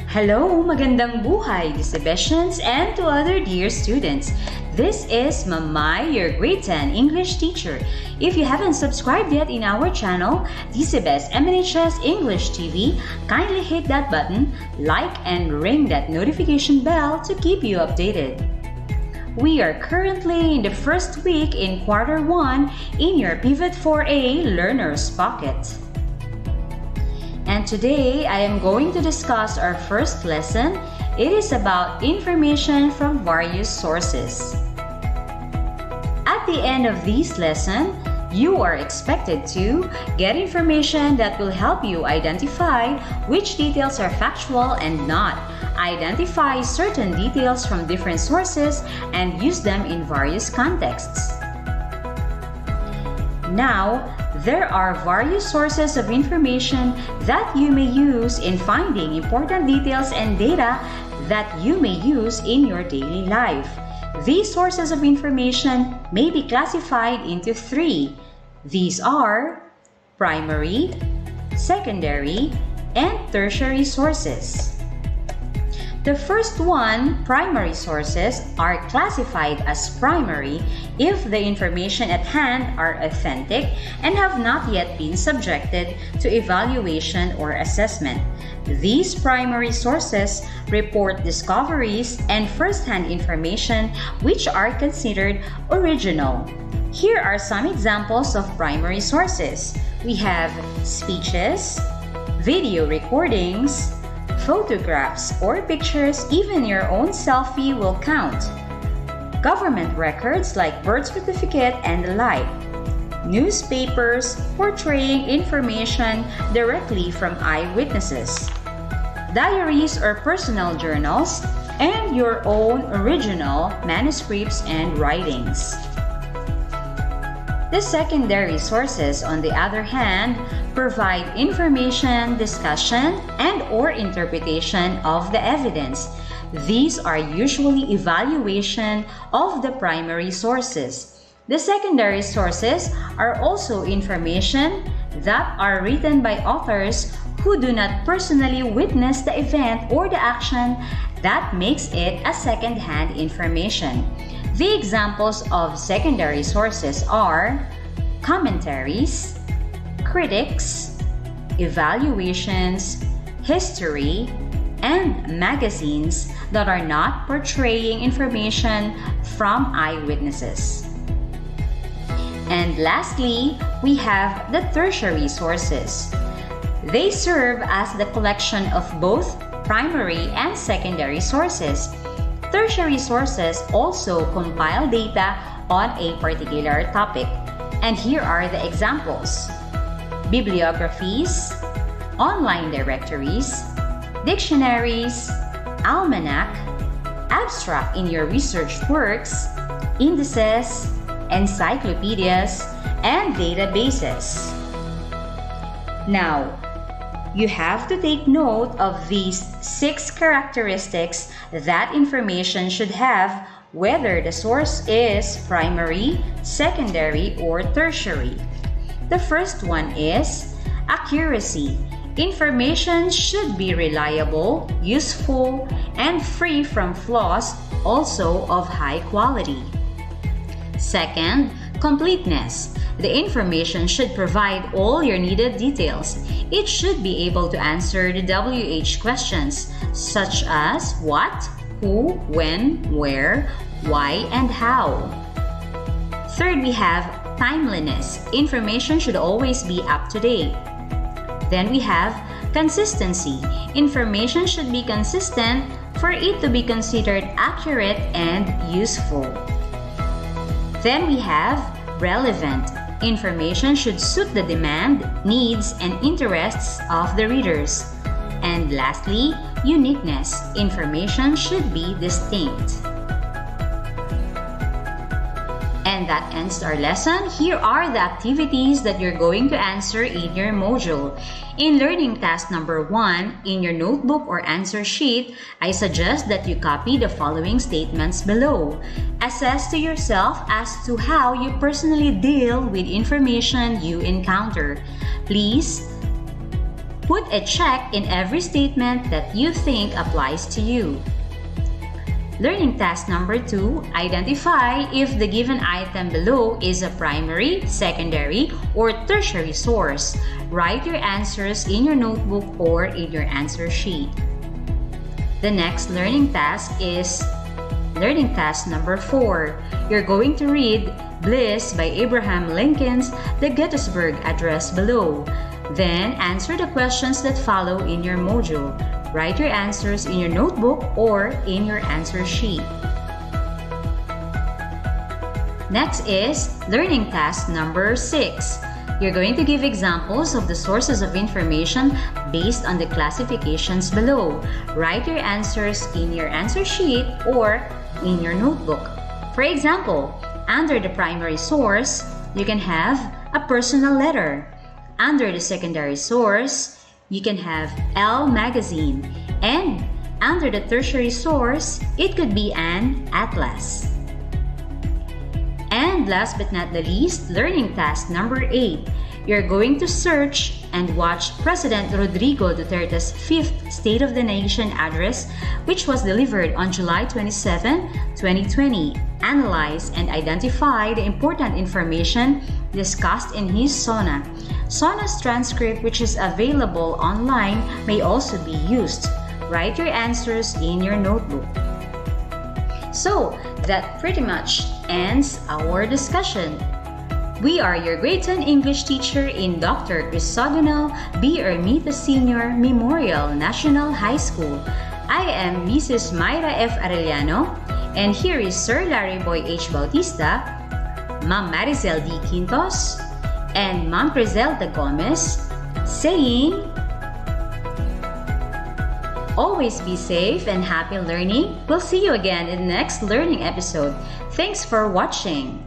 Hello, magandang buhay, Disabesians, and to other dear students. This is Mamay, your grade 10 English teacher. If you haven't subscribed yet in our channel, Disabes MNHS English TV, kindly hit that button, like, and ring that notification bell to keep you updated. We are currently in the first week in Quarter 1 in your Pivot 4A Learner's Pocket. And today, I am going to discuss our first lesson. It is about information from various sources. At the end of this lesson, you are expected to get information that will help you identify which details are factual and not, identify certain details from different sources, and use them in various contexts. Now, there are various sources of information that you may use in finding important details and data that you may use in your daily life. These sources of information may be classified into three. These are primary, secondary, and tertiary sources. The first one, primary sources, are classified as primary if the information at hand are authentic and have not yet been subjected to evaluation or assessment. These primary sources report discoveries and first-hand information which are considered original. Here are some examples of primary sources. We have speeches, video recordings, photographs or pictures. Even your own selfie will count. Government records like birth certificate and the like. Newspapers portraying information directly from eyewitnesses. Diaries or personal journals, and your own original manuscripts and writings. The secondary sources, on the other hand, provide information, discussion, and/or interpretation of the evidence. These are usually evaluation of the primary sources. The secondary sources are also information that are written by authors who do not personally witness the event or the action that makes it a second-hand information. The examples of secondary sources are commentaries, critics, evaluations, history, and magazines that are not portraying information from eyewitnesses. And lastly, we have the tertiary sources. They serve as the collection of both primary and secondary sources. Tertiary sources also compile data on a particular topic. And here are the examples: bibliographies, online directories, dictionaries, almanac, abstract in your research works, indices, encyclopedias, and databases. Now, you have to take note of these 6 characteristics that information should have, whether the source is primary, secondary, or tertiary. The first one is accuracy. Information should be reliable, useful, and free from flaws, also of high quality. Second, completeness. The information should provide all your needed details. It should be able to answer the WH questions, such as what, who, when, where, why, and how. Third, we have timeliness. Information should always be up to date. Then we have consistency. Information should be consistent for it to be considered accurate and useful. Then we have relevant. Information should suit the demand, needs, and interests of the readers. And lastly, uniqueness. Information should be distinct. And that ends our lesson. Here are the activities that you're going to answer in your module. In learning task number 1, in your notebook or answer sheet, I suggest that you copy the following statements below. Assess to yourself as to how you personally deal with information you encounter. Please Put a check in every statement that you think applies to you. Learning task number 2, identify if the given item below is a primary, secondary, or tertiary source. Write your answers in your notebook or in your answer sheet. The next learning task is learning task number 4. You're going to read Bliss by Abraham Lincoln's The Gettysburg Address below. Then answer the questions that follow in your module. Write your answers in your notebook or in your answer sheet. Next is learning task number 6. You're going to give examples of the sources of information based on the classifications below. Write your answers in your answer sheet or in your notebook. For example, under the primary source, you can have a personal letter. Under the secondary source, you can have Elle magazine. And under the tertiary source, it could be an atlas. And last but not the least, learning task number 8. You're going to search and watch President Rodrigo Duterte's 5th State of the Nation address, which was delivered on July 27, 2020. Analyze and identify the important information discussed in his SONA. SONA's transcript, which is available online, may also be used. Write your answers in your notebook. So, that pretty much ends our discussion. We are your grade 10 English teacher in Dr. Crisogono B. Ermita Sr. Memorial National High School. I am Mrs. Myra F. Arellano, and here is Sir Larry Boy H. Bautista, Ma'am Maricel D. Quintos, and Ma'am Criselda Gomez, saying, always be safe and happy learning. We'll see you again in the next learning episode. Thanks for watching.